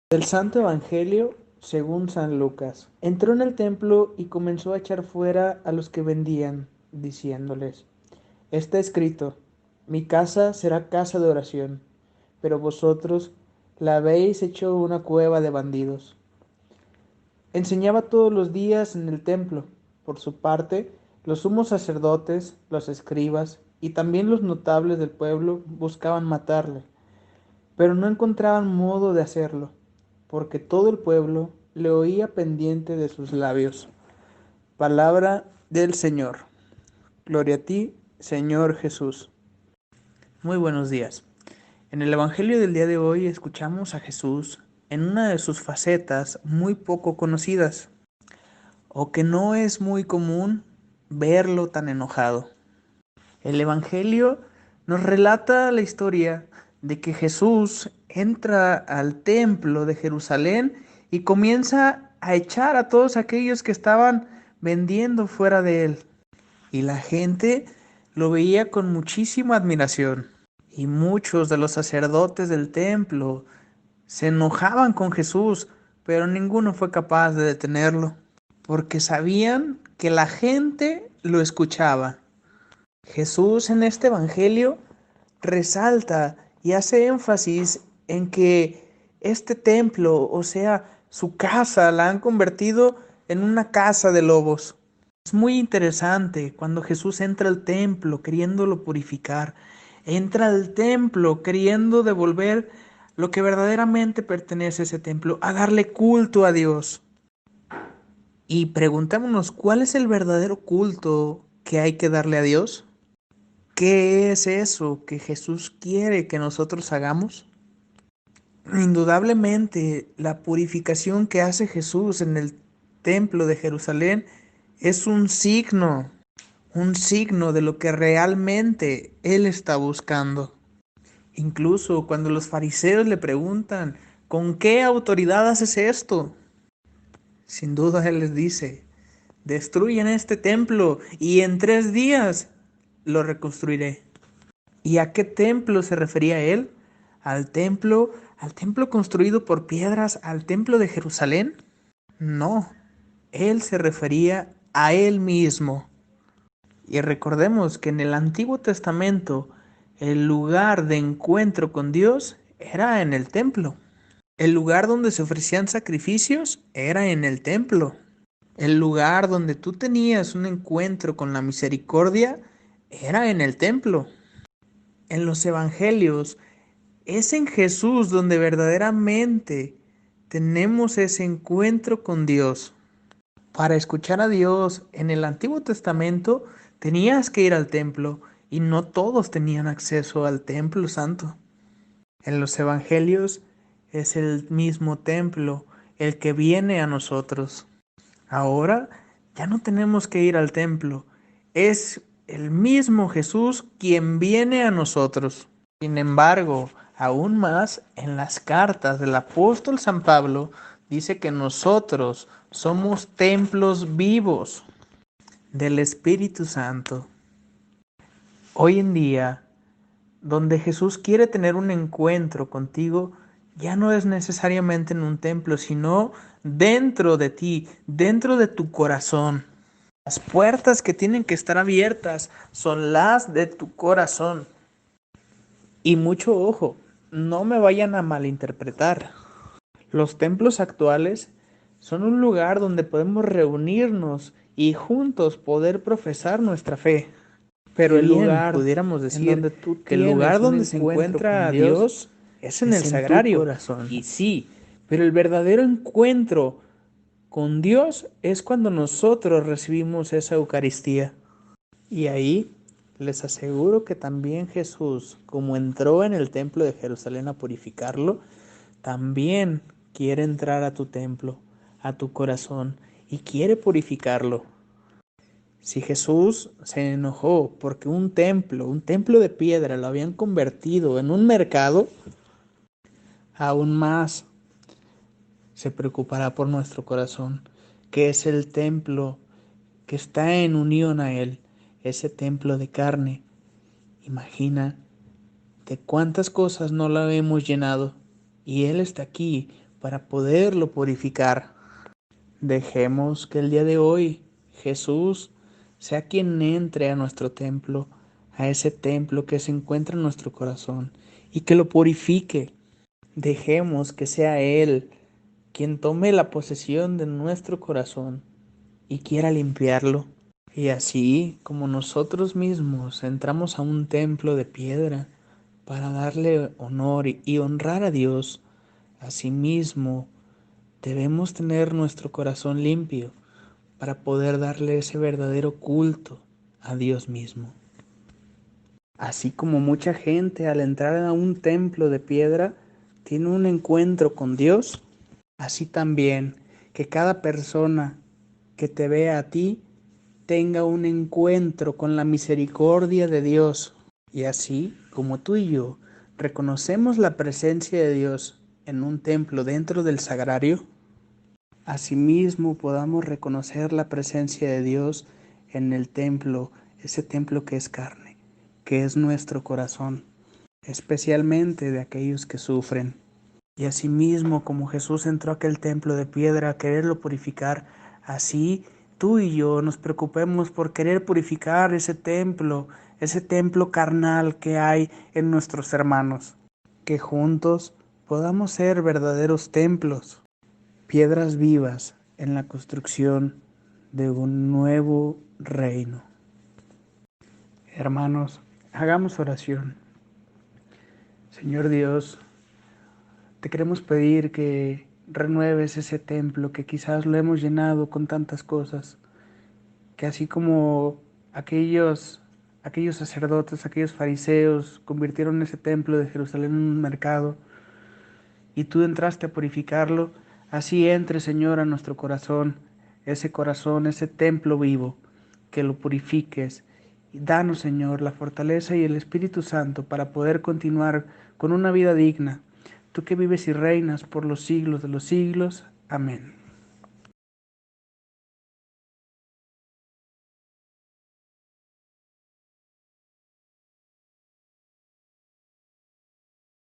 Del Santo Evangelio según San Lucas. Entró en el templo y comenzó a echar fuera a los que vendían, diciéndoles: Está escrito, mi casa será casa de oración, pero vosotros la habéis hecho una cueva de bandidos. Enseñaba todos los días en el templo. Por su parte, los sumos sacerdotes, los escribas y también los notables del pueblo buscaban matarle, pero no encontraban modo de hacerlo, porque todo el pueblo le oía pendiente de sus labios. Palabra del Señor. Gloria a ti, Señor Jesús. Muy buenos días. En el Evangelio del día de hoy escuchamos a Jesús en una de sus facetas muy poco conocidas, o que no es muy común verlo tan enojado. El Evangelio nos relata la historia de que Jesús entra al templo de Jerusalén y comienza a echar a todos aquellos que estaban vendiendo fuera de él. Y la gente lo veía con muchísima admiración. Y muchos de los sacerdotes del templo se enojaban con Jesús, pero ninguno fue capaz de detenerlo, porque sabían que la gente lo escuchaba. Jesús en este Evangelio resalta y hace énfasis en que este templo, o sea, su casa, la han convertido en una casa de lobos. Es muy interesante cuando Jesús entra al templo queriéndolo purificar, entra al templo queriendo devolver lo que verdaderamente pertenece a ese templo, a darle culto a Dios. Y preguntémonos, ¿cuál es el verdadero culto que hay que darle a Dios? ¿Qué es eso que Jesús quiere que nosotros hagamos? Indudablemente, la purificación que hace Jesús en el templo de Jerusalén es un signo de lo que realmente Él está buscando. Incluso cuando los fariseos le preguntan, ¿con qué autoridad haces esto? Sin duda Él les dice, destruyan este templo y en 3 días lo reconstruiré. ¿Y a qué templo se refería él? ¿Al templo construido por piedras, al templo de Jerusalén? No, él se refería a él mismo. Y recordemos que en el Antiguo Testamento el lugar de encuentro con Dios era en el templo. El lugar donde se ofrecían sacrificios era en el templo. El lugar donde tú tenías un encuentro con la misericordia era en el templo. En los evangelios es en Jesús donde verdaderamente tenemos ese encuentro con Dios. Para escuchar a Dios en el Antiguo Testamento tenías que ir al templo y no todos tenían acceso al templo santo. En los evangelios es el mismo templo el que viene a nosotros. Ahora ya no tenemos que ir al templo, es el mismo Jesús quien viene a nosotros. Sin embargo, aún más en las cartas del apóstol San Pablo dice que nosotros somos templos vivos del Espíritu Santo. Hoy en día, donde Jesús quiere tener un encuentro contigo, ya no es necesariamente en un templo, sino dentro de ti, dentro de tu corazón. Las puertas que tienen que estar abiertas son las de tu corazón. Y mucho ojo, no me vayan a malinterpretar. Los templos actuales son un lugar donde podemos reunirnos y juntos poder profesar nuestra fe. Pero el lugar, pudiéramos decir, que el lugar donde se encuentra a Dios es en el sagrario. Y sí, pero el verdadero encuentro con Dios es cuando nosotros recibimos esa Eucaristía. Y ahí les aseguro que también Jesús, como entró en el templo de Jerusalén a purificarlo, también quiere entrar a tu templo, a tu corazón, y quiere purificarlo. Si Jesús se enojó porque un templo de piedra, lo habían convertido en un mercado, aún más se preocupará por nuestro corazón, que es el templo que está en unión a Él, ese templo de carne. Imagina de cuántas cosas no la hemos llenado y Él está aquí para poderlo purificar. Dejemos que el día de hoy Jesús sea quien entre a nuestro templo, a ese templo que se encuentra en nuestro corazón, y que lo purifique. Dejemos que sea Él quien tome la posesión de nuestro corazón y quiera limpiarlo. Y así como nosotros mismos entramos a un templo de piedra para darle honor y honrar a Dios, asimismo debemos tener nuestro corazón limpio para poder darle ese verdadero culto a Dios mismo. Así como mucha gente al entrar a un templo de piedra tiene un encuentro con Dios, así también que cada persona que te vea a ti tenga un encuentro con la misericordia de Dios. Y así como tú y yo reconocemos la presencia de Dios en un templo dentro del sagrario, asimismo podamos reconocer la presencia de Dios en el templo, ese templo que es carne, que es nuestro corazón, especialmente de aquellos que sufren. Y asimismo, como Jesús entró a aquel templo de piedra a quererlo purificar, así tú y yo nos preocupemos por querer purificar ese templo carnal que hay en nuestros hermanos, que juntos podamos ser verdaderos templos, piedras vivas en la construcción de un nuevo reino. Hermanos, hagamos oración. Señor Dios, te queremos pedir que renueves ese templo que quizás lo hemos llenado con tantas cosas, que así como aquellos sacerdotes, aquellos fariseos convirtieron ese templo de Jerusalén en un mercado y tú entraste a purificarlo, así entre, Señor, a nuestro corazón, ese templo vivo, que lo purifiques. Y danos, Señor, la fortaleza y el Espíritu Santo para poder continuar con una vida digna. Tú que vives y reinas por los siglos de los siglos. Amén.